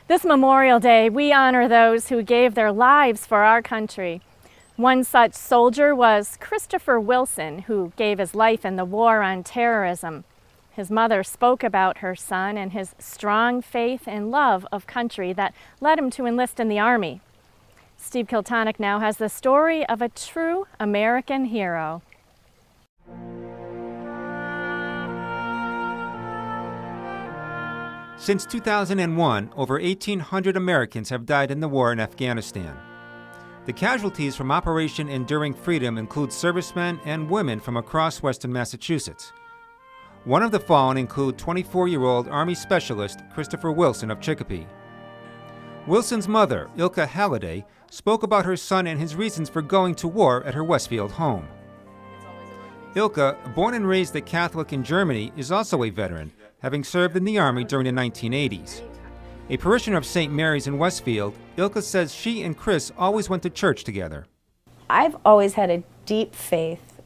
This Memorial Day, we honor those who gave their lives for our country. One such soldier was Christopher Wilson, who gave his life in the war on terrorism. His mother spoke about her son and his strong faith and love of country that led him to enlist in the Army. Steve Kiltonick now has the story of a true American hero. Since 2001, over 1,800 Americans have died in the war in Afghanistan. The casualties from Operation Enduring Freedom include servicemen and women from across western Massachusetts. One of the fallen include 24-year-old Army Specialist Christopher Wilson of Chicopee. Wilson's mother, Ilka Halliday, spoke about her son and his reasons for going to war at her Westfield home. Ilka, born and raised a Catholic in Germany, is also a veteran, having served in the Army during the 1980s. A parishioner of St. Mary's in Westfield, Ilka says she and Chris always went to church together. I've always had a deep faith.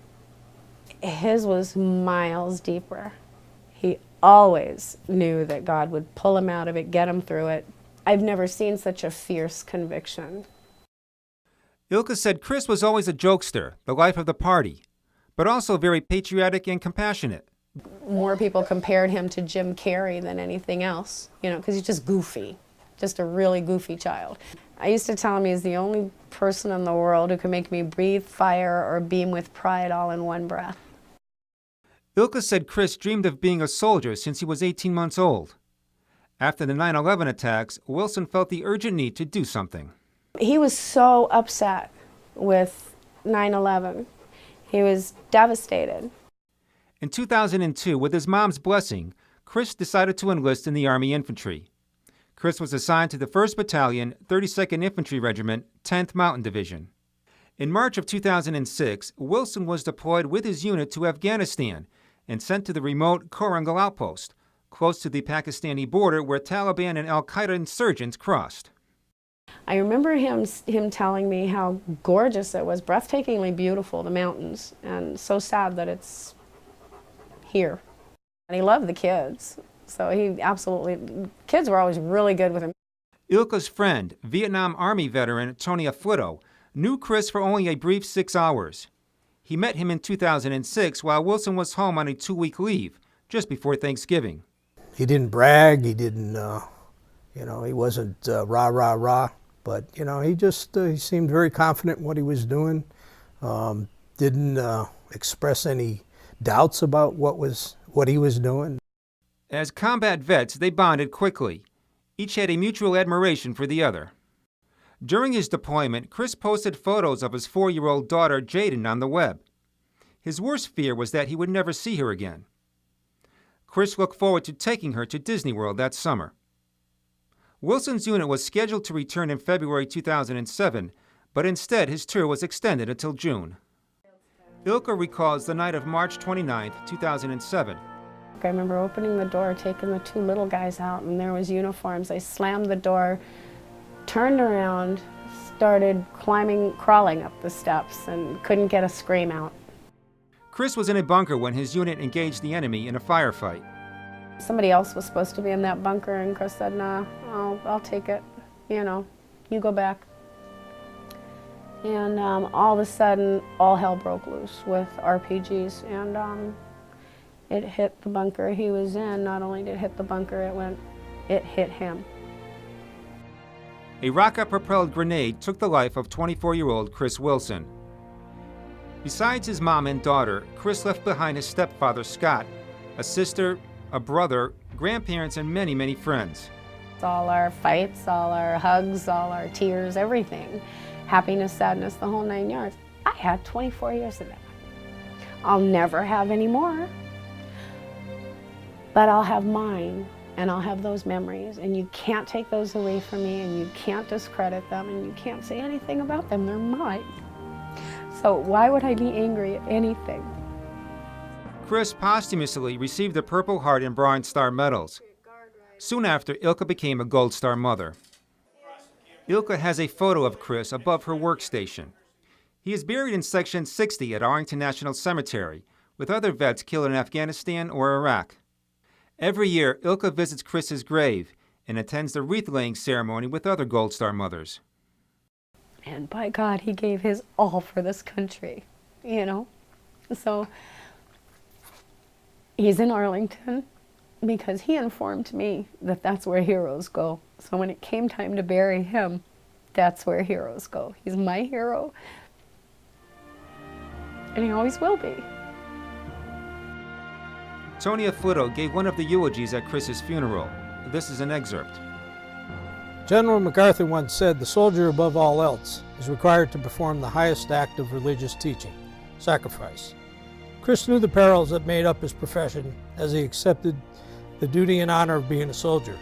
His was miles deeper. He always knew that God would pull him out of it, get him through it. I've never seen such a fierce conviction. Ilka said Chris was always a jokester, the life of the party, but also very patriotic and compassionate. More people compared him to Jim Carrey than anything else, because he's just goofy, just a really goofy child. I used to tell him he's the only person in the world who can make me breathe fire or beam with pride all in one breath. Ilka said Chris dreamed of being a soldier since he was 18 months old. After the 9/11 attacks, Wilson felt the urgent need to do something. He was so upset with 9/11. He was devastated. In 2002, with his mom's blessing, Chris decided to enlist in the Army Infantry. Chris was assigned to the 1st Battalion, 32nd Infantry Regiment, 10th Mountain Division. In March of 2006, Wilson was deployed with his unit to Afghanistan and sent to the remote Korangal outpost, close to the Pakistani border where Taliban and al-Qaeda insurgents crossed. I remember him telling me how gorgeous it was, breathtakingly beautiful, the mountains, and so sad that it's here. And he loved the kids, so kids were always really good with him. Ilka's friend, Vietnam Army veteran Tony Afflitto, knew Chris for only a brief 6 hours. He met him in 2006 while Wilson was home on a 2-week leave, just before Thanksgiving. He didn't brag, he didn't, he wasn't rah, rah, rah, but, he seemed very confident in what he was doing, didn't express any doubts about what he was doing. As combat vets, they bonded quickly. Each had a mutual admiration for the other. During his deployment, Chris posted photos of his 4-year-old daughter, Jaden, on the web. His worst fear was that he would never see her again. Chris looked forward to taking her to Disney World that summer. Wilson's unit was scheduled to return in February 2007, but instead his tour was extended until June. Ilka recalls the night of March 29, 2007. I remember opening the door, taking the 2 little guys out, and there was uniforms. I slammed the door, turned around, started crawling up the steps, and couldn't get a scream out. Chris was in a bunker when his unit engaged the enemy in a firefight. Somebody else was supposed to be in that bunker, and Chris said, "Nah, I'll take it. You go back." And all of a sudden, all hell broke loose with RPGs, and it hit the bunker he was in. Not only did it hit the bunker, it hit him. A rocket-propelled grenade took the life of 24-year-old Chris Wilson. Besides his mom and daughter, Chris left behind his stepfather, Scott, a sister, a brother, grandparents, and many, many friends. All our fights, all our hugs, all our tears, everything. Happiness, sadness, the whole 9 yards. I had 24 years of that. I'll never have any more. But I'll have mine, and I'll have those memories, and you can't take those away from me, and you can't discredit them, and you can't say anything about them. They're mine. So why would I be angry at anything? Chris posthumously received the Purple Heart and Bronze Star medals. Soon after, Ilka became a Gold Star mother. Ilka has a photo of Chris above her workstation. He is buried in Section 60 at Arlington National Cemetery, with other vets killed in Afghanistan or Iraq. Every year, Ilka visits Chris's grave, and attends the wreath-laying ceremony with other Gold Star mothers. And by God, he gave his all for this country, you know? So he's in Arlington because he informed me that that's where heroes go. So when it came time to bury him, that's where heroes go. He's my hero, and he always will be. Tonya Flitto gave one of the eulogies at Chris's funeral. This is an excerpt. General MacArthur once said, "The soldier above all else is required to perform the highest act of religious teaching, sacrifice." Chris knew the perils that made up his profession as he accepted the duty and honor of being a soldier.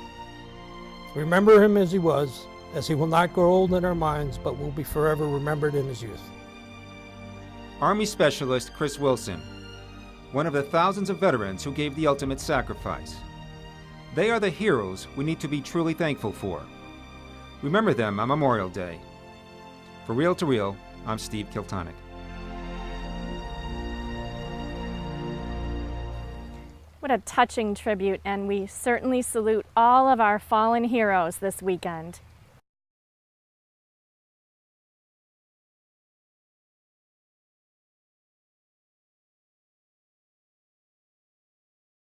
Remember him as he was, as he will not grow old in our minds, but will be forever remembered in his youth. Army Specialist Chris Wilson, one of the thousands of veterans who gave the ultimate sacrifice. They are the heroes we need to be truly thankful for. Remember them on Memorial Day. For Real to Real, I'm Steve Kiltonic. What a touching tribute, and we certainly salute all of our fallen heroes this weekend.